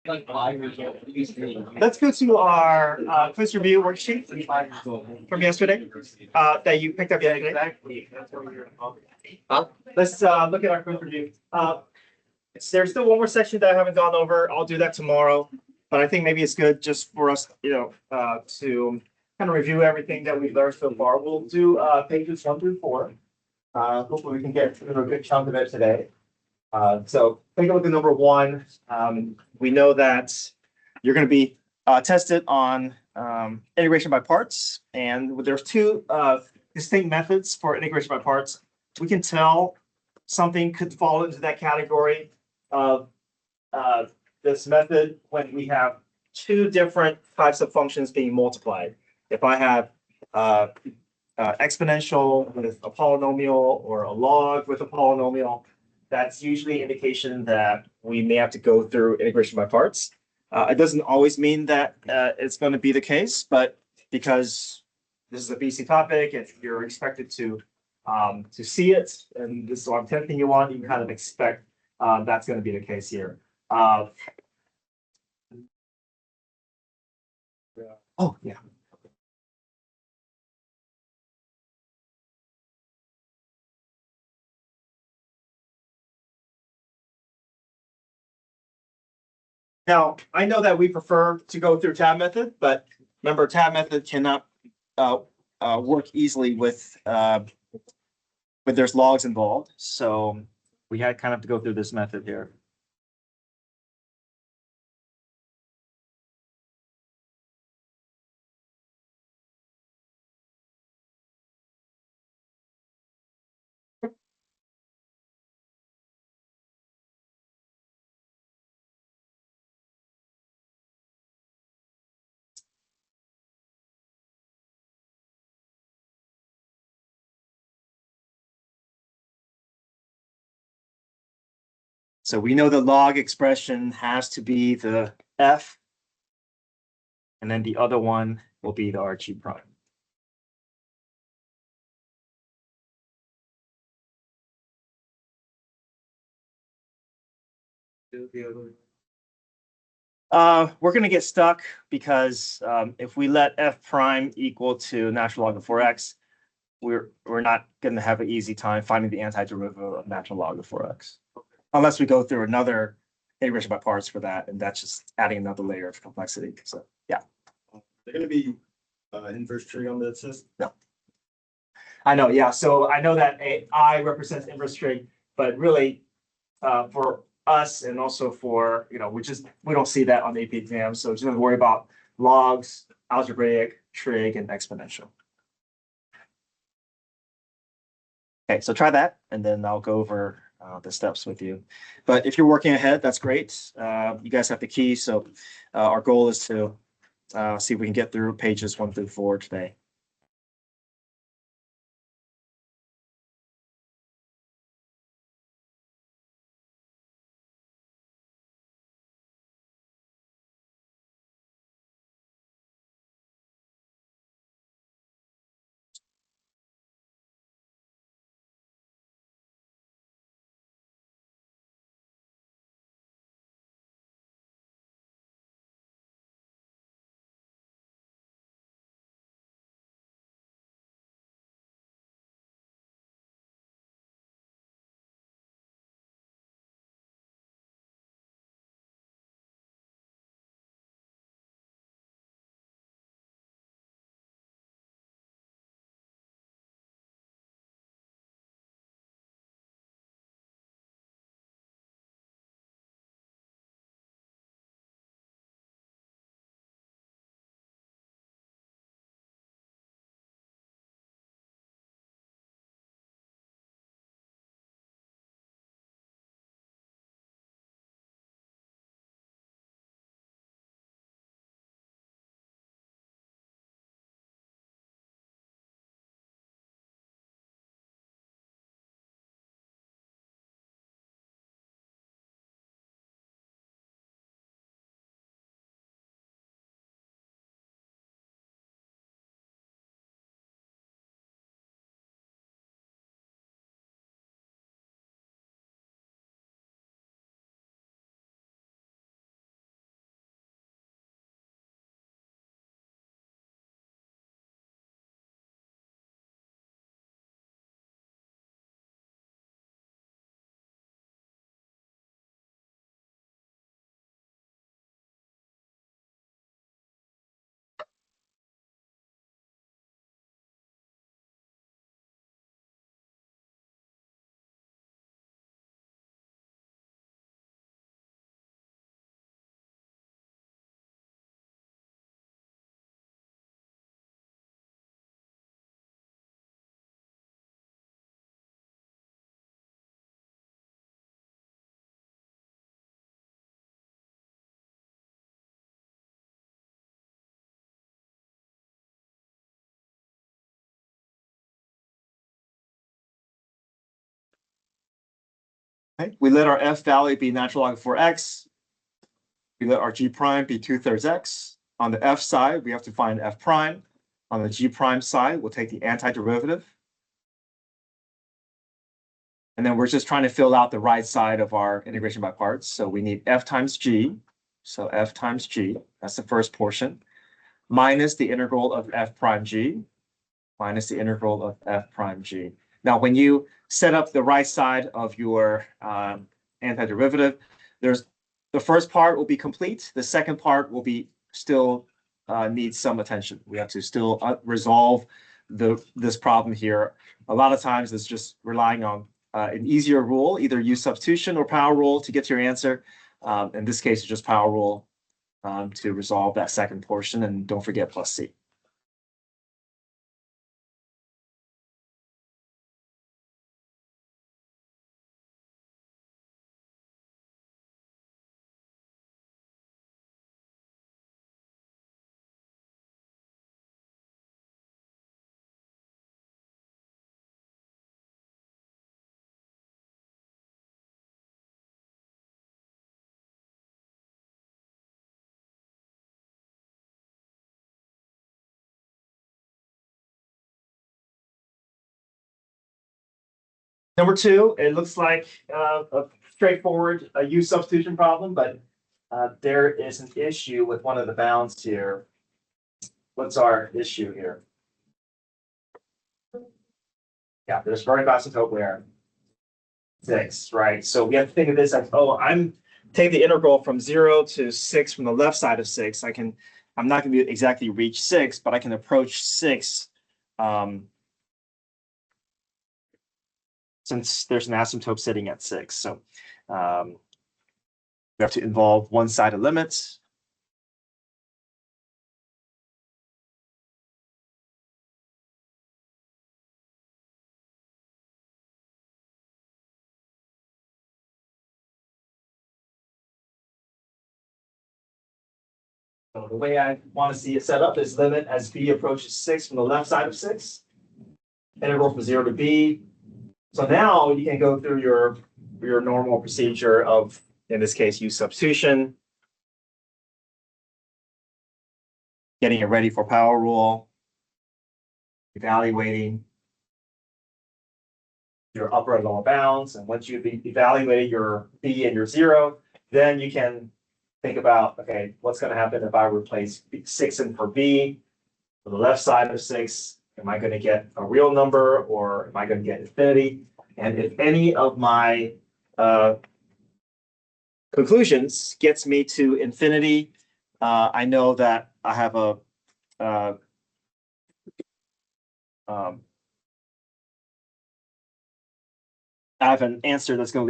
Let's go to our quiz review worksheet from yesterday that you picked up yesterday. Let's look at our quiz review. There's still one more section that I haven't gone over. I'll do that tomorrow, but I think maybe it's good just for us, to kind of review everything that we've learned so far. We'll do pages 1 through 4. Hopefully, we can get through a good chunk of it today. So take a look at number 1. We know that you're going to be tested on integration by parts, and there's 2 distinct methods for integration by parts. We can tell something could fall into that category of this method when we have 2 different types of functions being multiplied. If I have exponential with a polynomial or a log with a polynomial, that's usually an indication that we may have to go through integration by parts. It doesn't always mean that it's going to be the case, but because this is a BC topic and you're expected to see it, and this is what I'm tempting you on, you can kind of expect that's going to be the case here. Oh, yeah. Now, I know that we prefer to go through tab method, but remember, tab method cannot work easily with there's logs involved. So we had kind of to go through this method here. So we know the log expression has to be the f, and then the other one will be the RG prime. We're going to get stuck because if we let f prime equal to natural log of 4x, we're not going to have an easy time finding the antiderivative of natural log of 4x, unless we go through another integration by parts for that, and that's just adding another layer of complexity. So yeah, They're going to be inverse trig on the test. no, I know. Yeah, so I know that I represents inverse trig, but really for us and also for we don't see that on the AP exam. So just worry about logs, algebraic, trig, and exponential. Okay, so try that, and then I'll go over the steps with you. But if you're working ahead, that's great. You guys have the key, so our goal is to see if we can get through pages 1 through 4 today. Okay. We let our f value be natural log of 4x. We let our g prime be 2/3 x. On the f side, we have to find f prime. On the g prime side, we'll take the antiderivative. And then we're just trying to fill out the right side of our integration by parts. So we need f times g. So f times g, that's the first portion, minus the integral of f prime g, minus the integral of f prime g. Now, when you set up the right side of your antiderivative, there's the first part will be complete. The second part will be still needs some attention. We have to still resolve this problem here. A lot of times it's just relying on an easier rule, either use substitution or power rule to get to your answer. In this case, it's just power rule to resolve that second portion, and don't forget plus c. Number two, it looks like a straightforward use substitution problem, but there is an issue with one of the bounds here. What's our issue here? Yeah, there's very asymptote where 6, right? So we have to think of this as, oh, I'm taking the integral from 0 to 6 from the left side of 6. I'm not going to exactly reach 6, but I can approach 6 since there's an asymptote sitting at 6. So we have to involve one-sided limits. So the way I want to see it set up is limit as b approaches 6 from the left side of 6. Integral from 0 to b. So now you can go through your normal procedure of, in this case, use substitution, getting it ready for power rule, evaluating your upper and lower bounds. And once you've evaluated your b and your 0, then you can think about, okay, what's going to happen if I replace 6 in for b for the left side of 6? Am I going to get a real number, or am I going to get infinity? And if any of my conclusions gets me to infinity, I know that I have a I have an answer that's going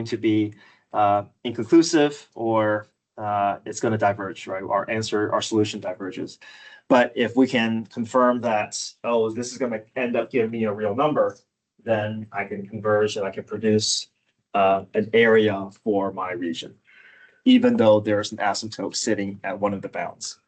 to be inconclusive, or it's going to diverge, right? Our solution diverges. But if we can confirm that, oh, this is going to end up giving me a real number, then I can converge and I can produce an area for my region, even though there's an asymptote sitting at one of the bounds.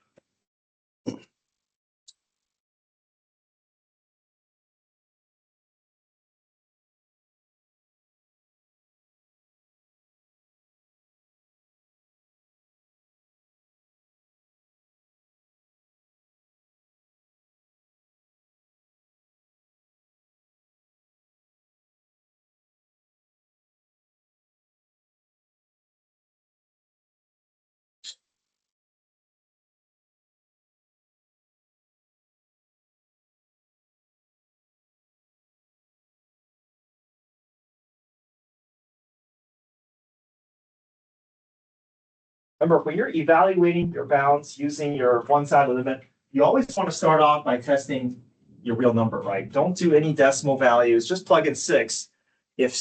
Remember, when you're evaluating your bounds using your one-sided limit, you always want to start off by testing your real number, right? Don't do any decimal values, just plug in 6. If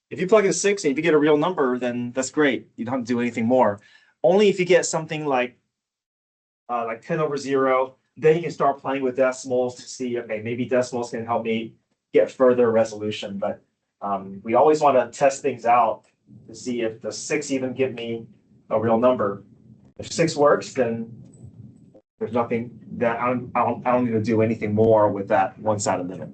you plug in 6 and if you get a real number, then that's great. You don't have to do anything more. Only if you get something like 10/0, then you can start playing with decimals to see, okay, maybe decimals can help me get further resolution. But we always want to test things out to see if the 6 even give me a real number. If 6 works, then there's nothing that I don't need to do anything more with that one-sided limit.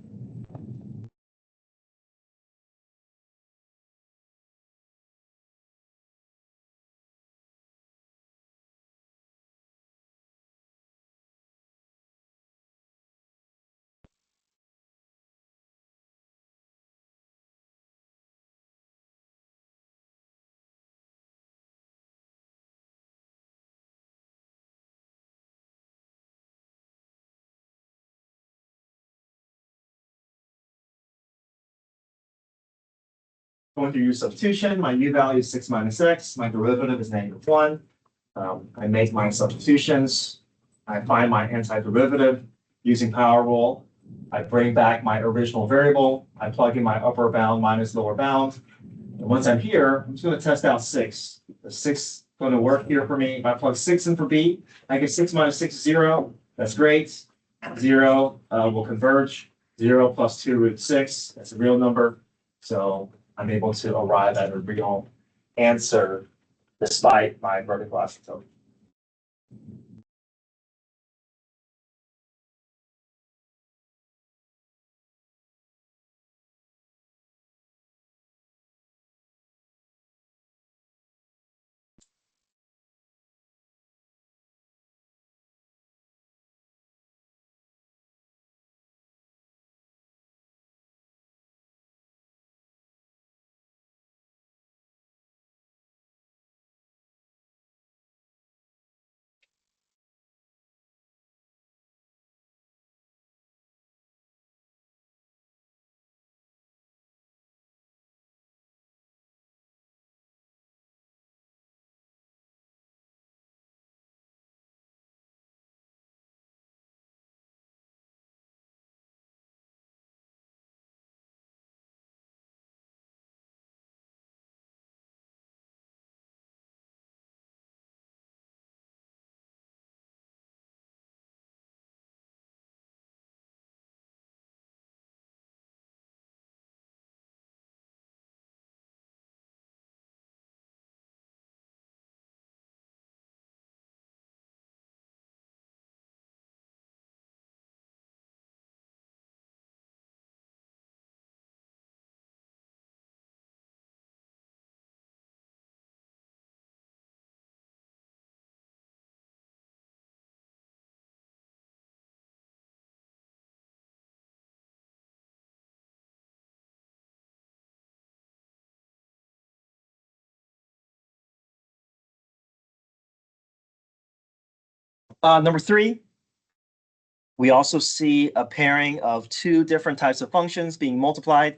going through use substitution, my u value is 6 minus x, my derivative is -1. I make my substitutions. I find my antiderivative using power rule. I bring back my original variable. I plug in my upper bound minus lower bound. And once I'm here, I'm just going to test out 6. The 6 going to work here for me. If I plug 6 in for b, I get 6 minus 6 is 0. That's great. 0 will converge. 0 plus 2 root 6. That's a real number. So I'm able to arrive at a real answer despite my vertical asymptote. Number 3, we also see a pairing of 2 different types of functions being multiplied.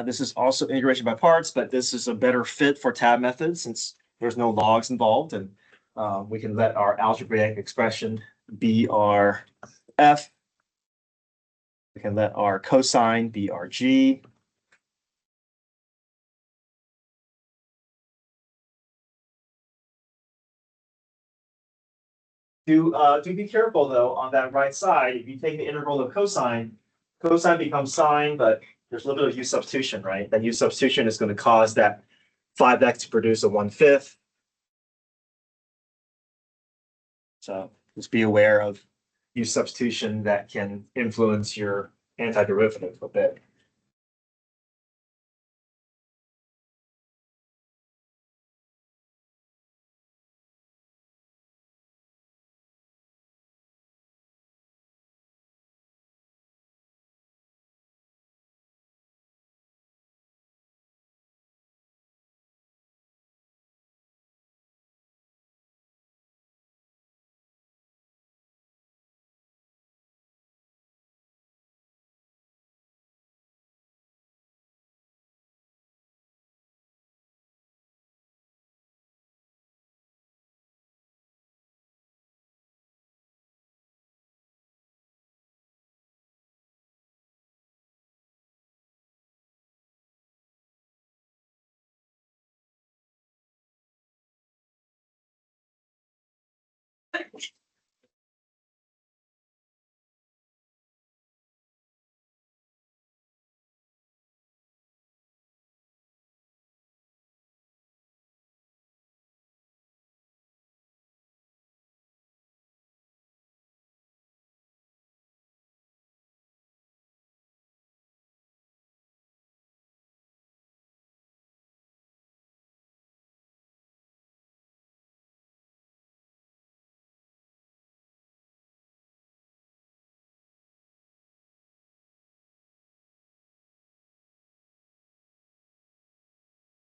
This is also integration by parts, but this is a better fit for tab methods since there's no logs involved, and we can let our algebraic expression be our f. We can let our cosine be our g. Do be careful though on that right side. If you take the integral of cosine, cosine becomes sine, but there's a little bit of u substitution, right? That u substitution is going to cause that 5x to produce a 1/5. So just be aware of u substitution that can influence your antiderivative a bit.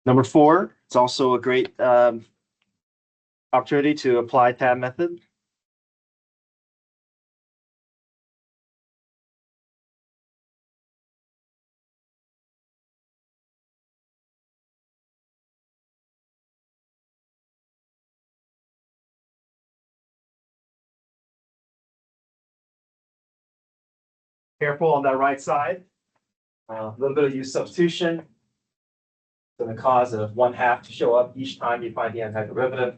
Number 4, it's also a great opportunity to apply tab method. careful on that right side. A little bit of use substitution. It's going to cause a 1/2 to show up each time you find the antiderivative.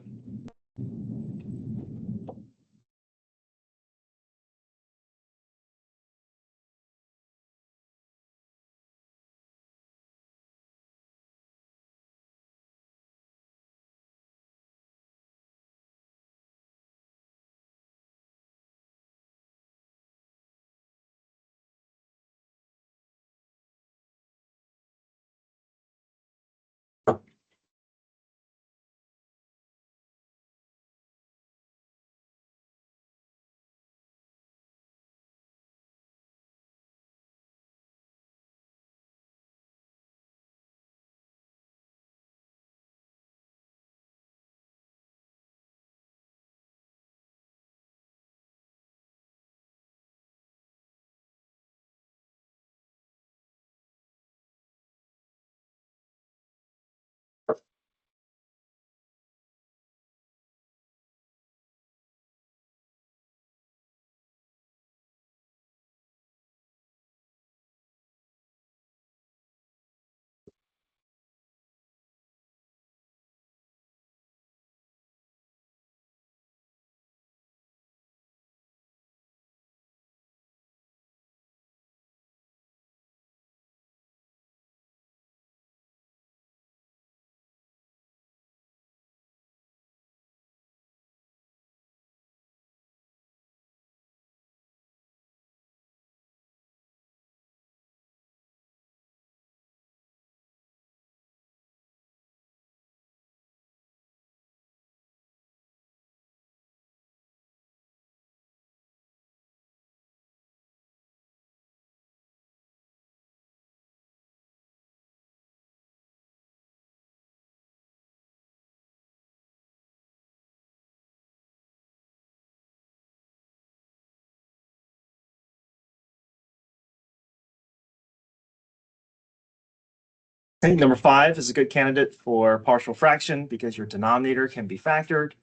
I think number 5 is a good candidate for partial fraction because your denominator can be factored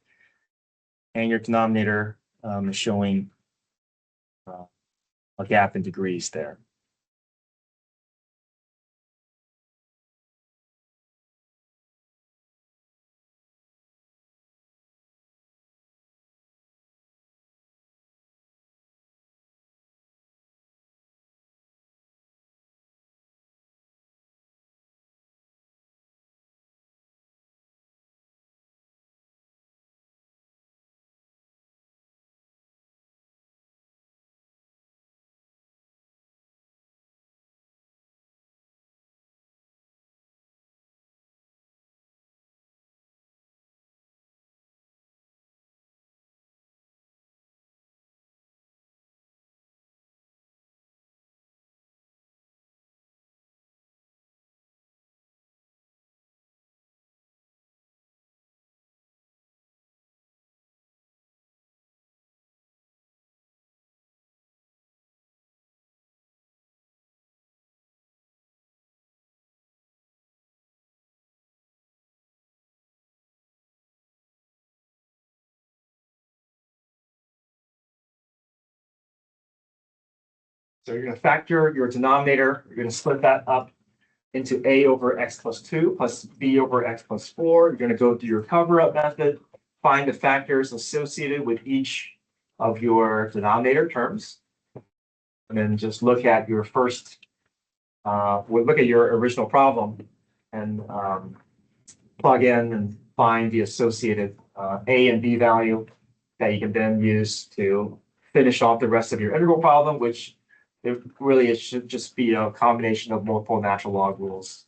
and your denominator is showing a gap in degrees there. So you're going to factor your denominator. You're going to split that up into a over x plus 2 plus b over x plus 4. You're going to go through your cover-up method, find the factors associated with each of your denominator terms, and then just look at your first, look at your original problem and plug in and find the associated a and b value that you can then use to finish off the rest of your integral problem, which it should just be a combination of multiple natural log rules.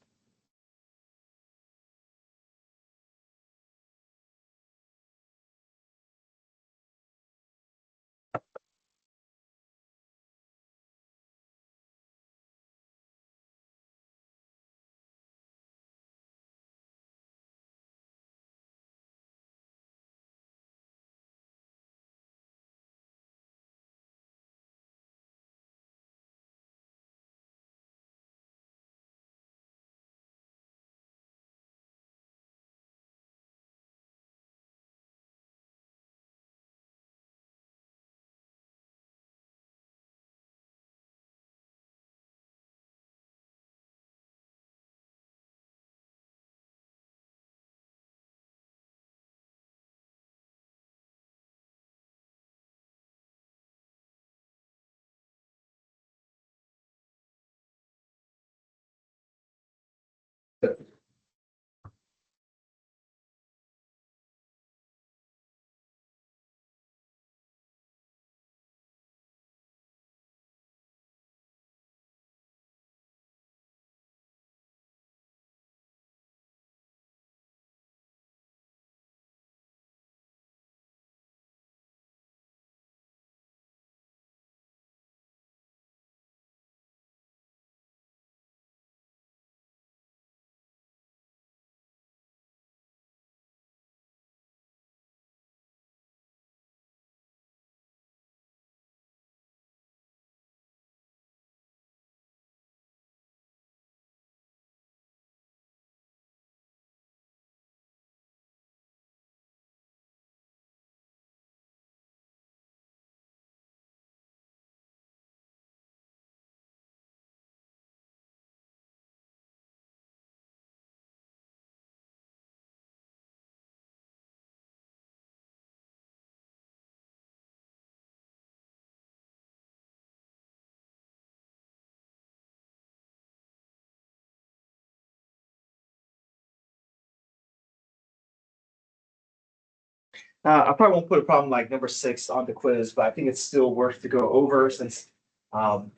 I probably won't put a problem like number 6 on the quiz, but I think it's still worth to go over since um,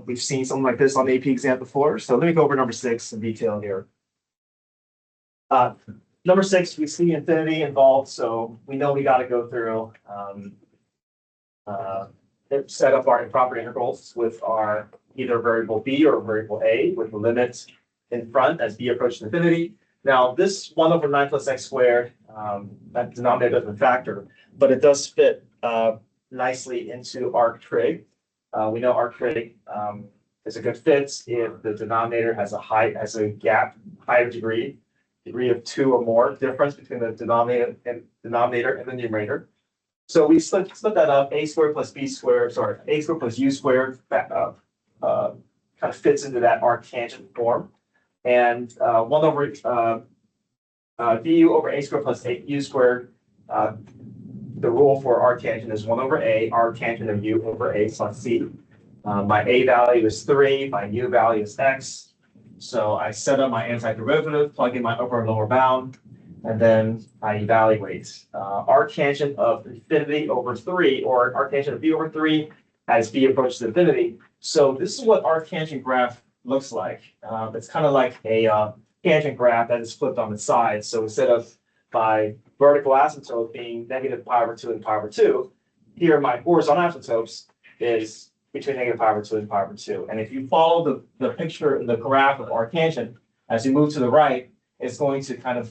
we've seen something like this on the AP exam before. So let me go over number 6 in detail here. Uh, Number 6, we see infinity involved, so we know we got to go through uh, set up our improper integrals with our either variable b or variable a with the limit in front as b approaches infinity. Now, this 1 over 9 plus x squared, that denominator doesn't factor, but it does fit nicely into arc trig. We know arc trig is a good fit if the denominator has a gap, higher degree of 2 or more difference between the denominator and the numerator. So we split that up, a squared plus b squared, sorry, a squared plus u squared, kind of fits into that arctangent form. And 1 over du over a squared plus u squared, the rule for arctangent is 1 over a, arctangent of u over a plus c. My a value is 3, my u value is x. So I set up my antiderivative, plug in my upper and lower bound, and then I evaluate arctangent of infinity over 3, or arctangent of b over 3 as b approaches infinity. So this is what arctangent graph looks like. It's kind of like a tangent graph that is flipped on its side. So instead of my vertical asymptote being negative pi over 2 and pi over 2, here my horizontal asymptotes is between negative pi over 2 and pi over 2. And if you follow the picture in the graph of arctangent, as you move to the right, it's going to kind of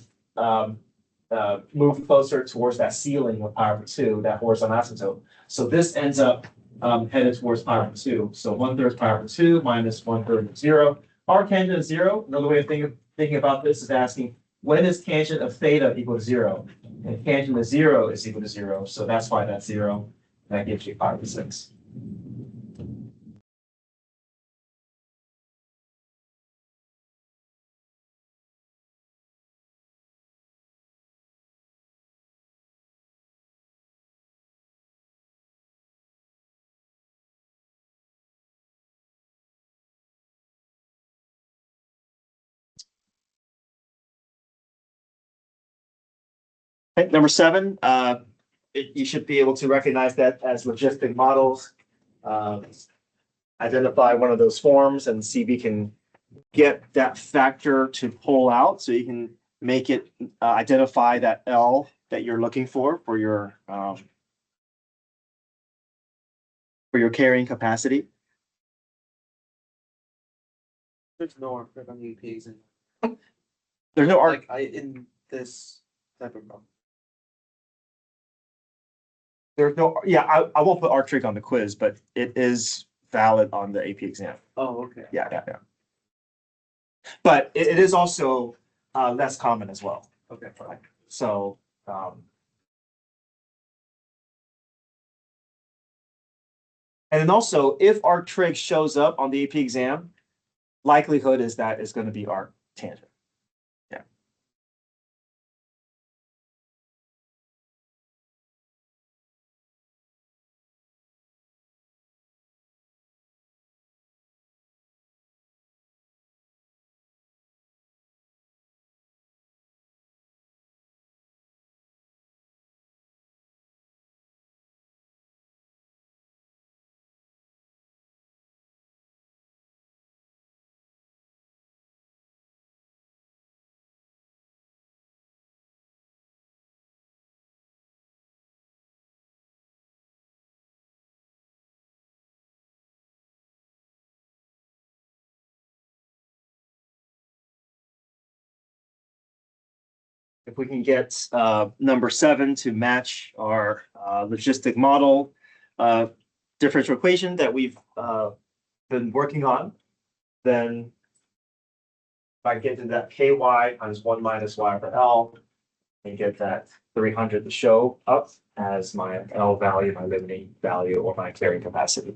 move closer towards that ceiling of pi over 2, that horizontal asymptote. So this ends up headed towards pi over 2. So 1/3 pi over 2 minus 1/3 of 0. Arctangent is 0. Another way of thinking about this is asking, when is tangent of theta equal to 0? And tangent of 0 is equal to 0. So that's why that's 0. That gives you pi over 6. Okay, number 7, you should be able to recognize that as logistic models. Identify one of those forms and see if you can get that factor to pull out so you can make it identify that L that you're looking for your carrying capacity. There's no arc on the UPs and There's no arc. in this type of problem. There's no, yeah, I won't put arc trig on the quiz, but it is valid on the AP exam. Oh, okay. Yeah. But it is also less common as well. Okay, fine. So and then also, if arc trig shows up on the AP exam, likelihood is that it's going to be arc tangent. Yeah. If we can get number 7 to match our logistic model differential equation that we've been working on, then if I get to that ky times 1 minus y over L and get that 300 to show up as my L value, my limiting value, or my carrying capacity.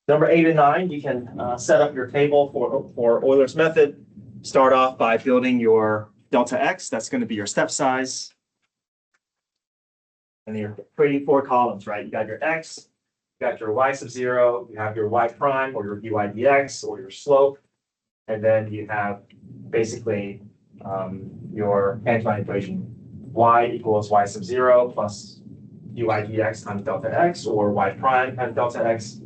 Number 8 and 9, you can set up your table for Euler's method. Start off by building your delta x. That's going to be your step size. And you're creating 4 columns, right? You got your x, you got your y sub 0, you have your y prime or your dy dx or your slope. And then you have basically your tangent equation. Y equals y sub 0 plus dy dx times delta x, or y prime times delta x.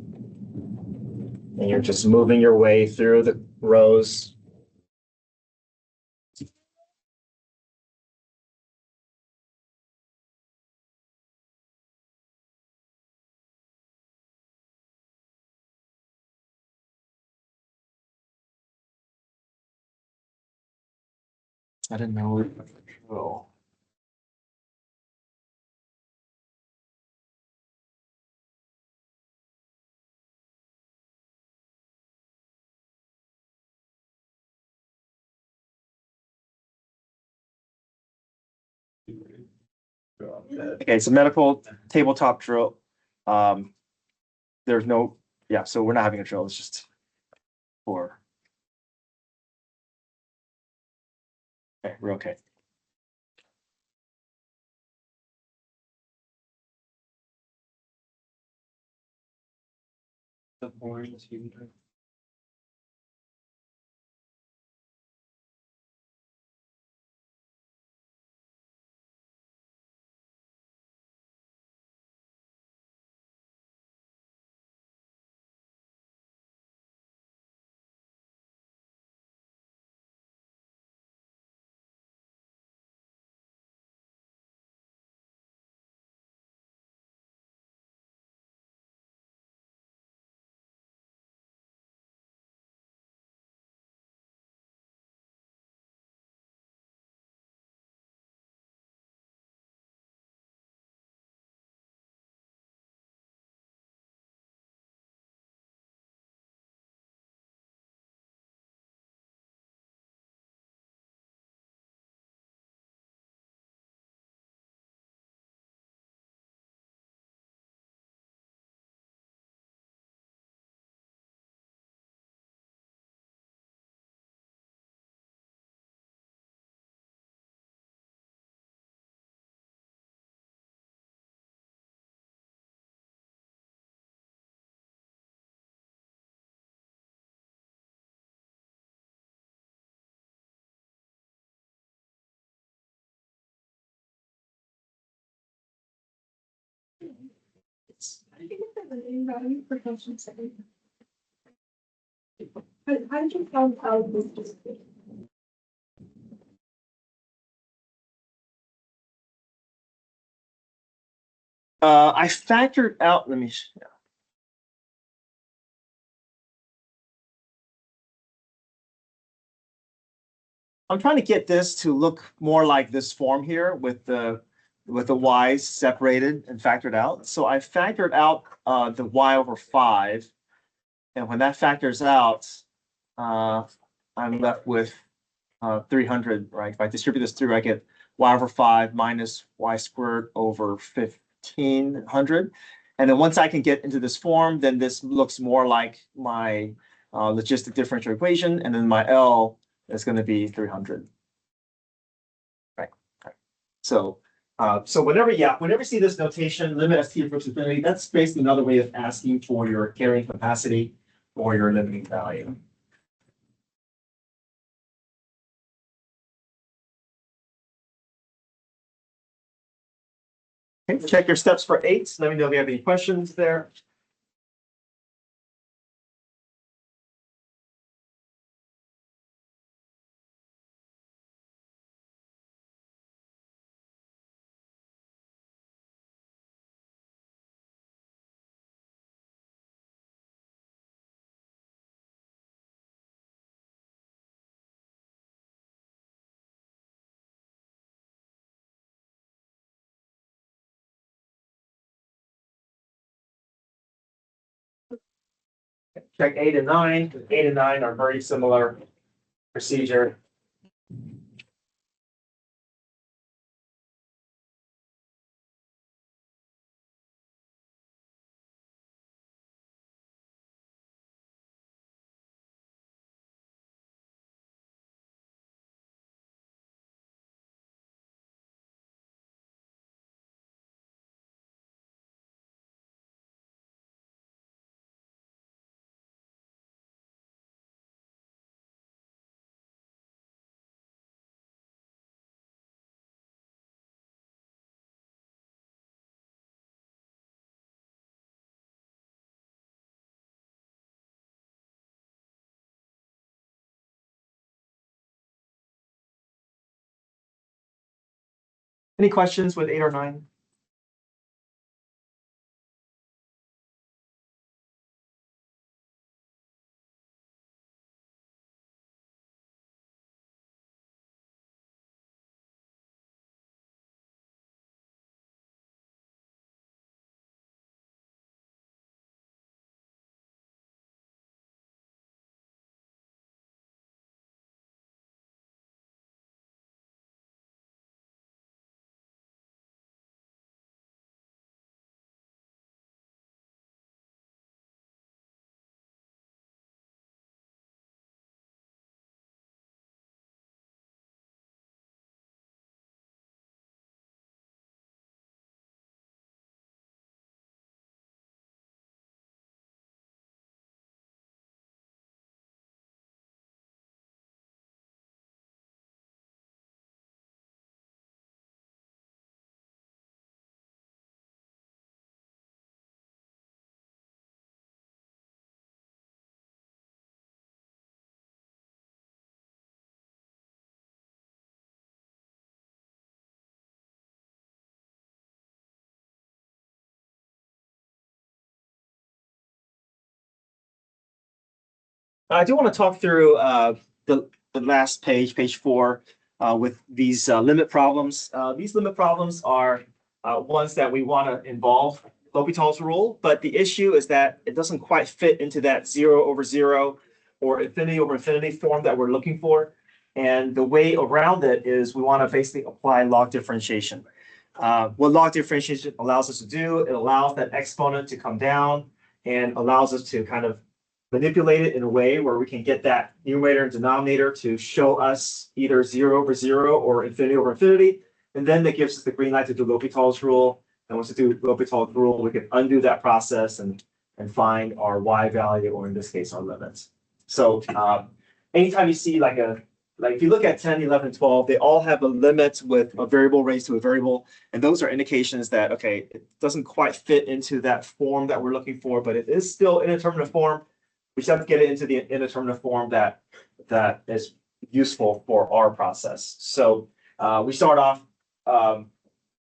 And you're just moving your way through the rows. I didn't know. Oh. Okay, so medical tabletop drill. There's no, yeah, so we're not having a drill, it's just for. Okay, we're okay. The boring student. I think it's a living value for function setting. How did you find out this? I factored out, let me. I'm trying to get this to look more like this form here with the y's separated and factored out. So I factored out the y over 5. And when that factors out, I'm left with 300, right? If I distribute this through, I get y over 5 minus y squared over 1500. And then once I can get into this form, then this looks more like my logistic differential equation. And then my L is going to be 300. Right. So whenever you see this notation, limit as t approaches infinity, that's basically another way of asking for your carrying capacity or your limiting value. Okay, check your steps for 8. Let me know if you have any questions there. Check 8 and 9. 8 and 9 are very similar procedure. Any questions with 8 or 9? I do want to talk through the last page, page 4, with these limit problems. These limit problems are ones that we want to involve L'Hopital's rule, but the issue is that it doesn't quite fit into that 0 over 0 or infinity over infinity form that we're looking for. And the way around it is we want to basically apply log differentiation. What log differentiation allows us to do, it allows that exponent to come down and allows us to kind of manipulate it in a way where we can get that numerator and denominator to show us either 0 over 0 or infinity over infinity. And then that gives us the green light to do L'Hopital's rule. And once we do L'Hopital's rule, we can undo that process and find our y value, or in this case, our limits. So anytime you see like if you look at 10, 11, 12, they all have a limit with a variable raised to a variable. And those are indications that, okay, it doesn't quite fit into that form that we're looking for, but it is still indeterminate form. We just have to get it into the indeterminate form that is useful for our process. So we start off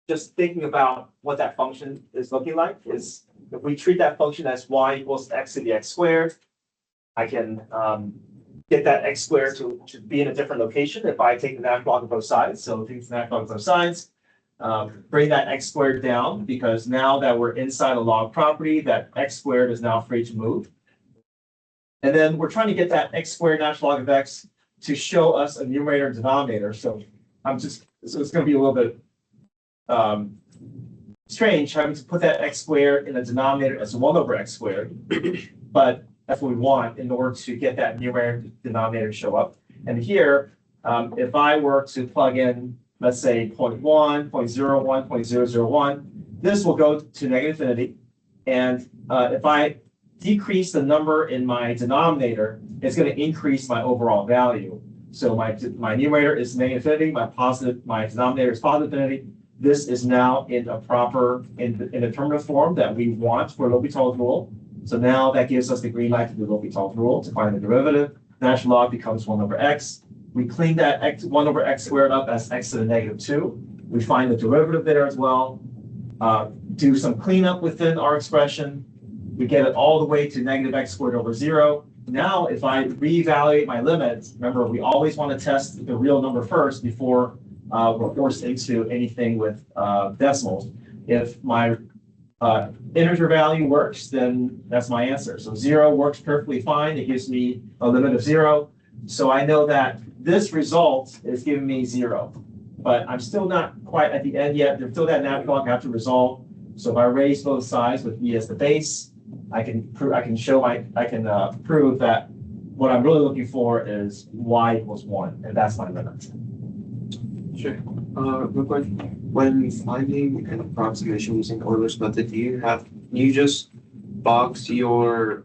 just thinking about what that function is looking like. Is if we treat that function as y equals x to the x squared, I can get that x squared to be in a different location if I take the natural log of both sides. So take the natural log of both sides, bring that x squared down, because now that we're inside a log property, that x squared is now free to move. And then we're trying to get that x squared natural log of x to show us a numerator and denominator. So so it's going to be a little bit strange having to put that x squared in the denominator as 1 over x squared. But that's what we want in order to get that numerator and denominator to show up. And here, if I were to plug in, let's say 0.1, 0.01, 0.001, this will go to negative infinity. And if I decrease the number in my denominator, it's going to increase my overall value. So my numerator is negative infinity, my denominator is positive infinity. This is now in a proper indeterminate form that we want for L'Hopital's rule. So now that gives us the green light to do L'Hopital's rule to find the derivative. Natural log becomes 1 over x. We clean that 1 over x squared up as x to the negative 2. We find the derivative there as well. Do some cleanup within our expression. We get it all the way to negative x squared over 0. Now, if I reevaluate my limits, remember, we always want to test the real number first before we're forced into anything with decimals. If my integer value works, then that's my answer. So 0 works perfectly fine. It gives me a limit of 0. So I know that this result is giving me 0. But I'm still not quite at the end yet. There's still that natural log I have to resolve. So if I raise both sides with e as the base, I can prove that what I'm really looking for is y equals 1, and that's my limit. Sure. Quick question. When finding an approximation using Euler's method, do you just box your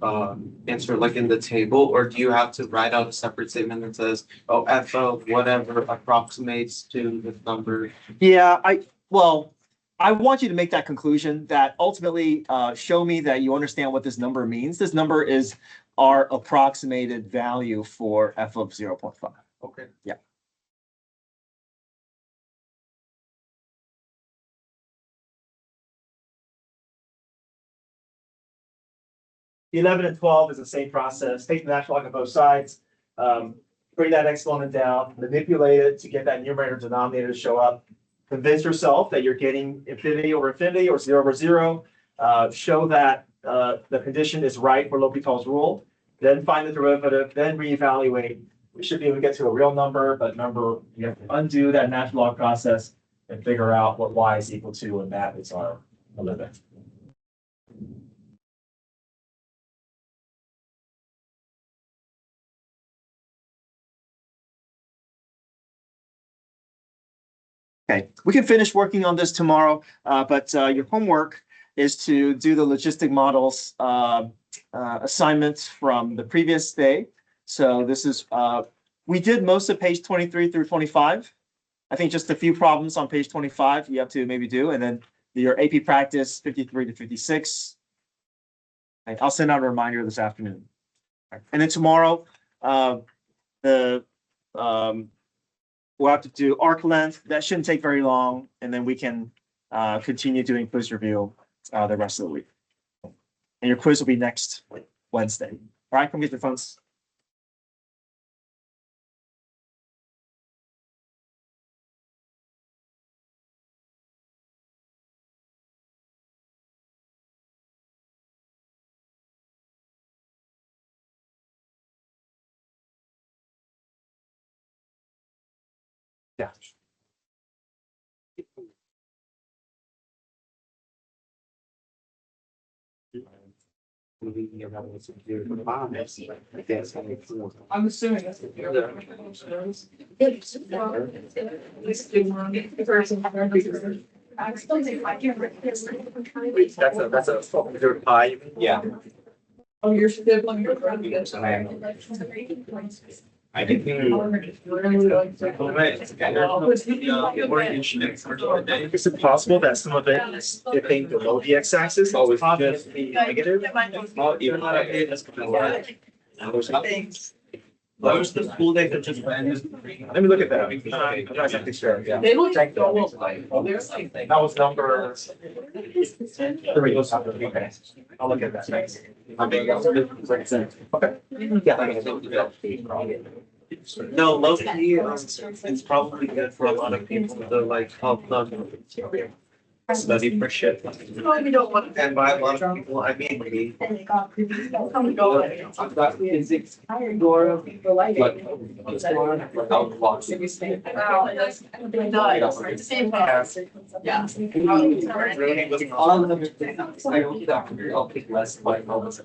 answer like in the table, or do you have to write out a separate statement that says, oh, f of whatever approximates to this number? Yeah, I want you to make that conclusion that ultimately show me that you understand what this number means. This number is our approximated value for f of 0.5. Okay. Yeah. 11 and 12 is the same process. Take the natural log on both sides. Bring that exponent down, manipulate it to get that numerator denominator to show up. Convince yourself that you're getting infinity over infinity or 0 over 0. Show that the condition is right for L'Hopital's rule. Then find the derivative, then reevaluate. We should be able to get to a real number, but remember, you have to undo that natural log process and figure out what y is equal to, and that is our limit. Okay, we can finish working on this tomorrow, but your homework is to do the logistic models assignments from the previous day. So this is, we did most of page 23 through 25. I think just a few problems on page 25 you have to maybe do, and then your AP practice 53 to 56. Okay, I'll send out a reminder this afternoon. And then tomorrow, we'll have to do arc length. That shouldn't take very long, and then we can continue doing quiz review the rest of the week. And your quiz will be next Wednesday. All right, come get your phones. Yeah. I'm assuming that's what you're. I still think I can. That's a pie. Yeah. Oh, you're sibling, you're probably. I can think. Is it possible that some of it is dipping below the x-axis? Oh, it's Obviously negative. That was the school day that just ended. Let me look at that. I'm not exactly sure. Yeah. They look like, there's like. That was number 3. Okay. I'll look at that. Thanks. Okay. No, low-key, it's probably good for a lot of people to like help them study for shit. No, you don't want. And by a lot of people, I mean me. Come and go. I've got physics. Wow, and that's, nice. Same class. Yeah. All of the things, I hope that I'll pick less by moments.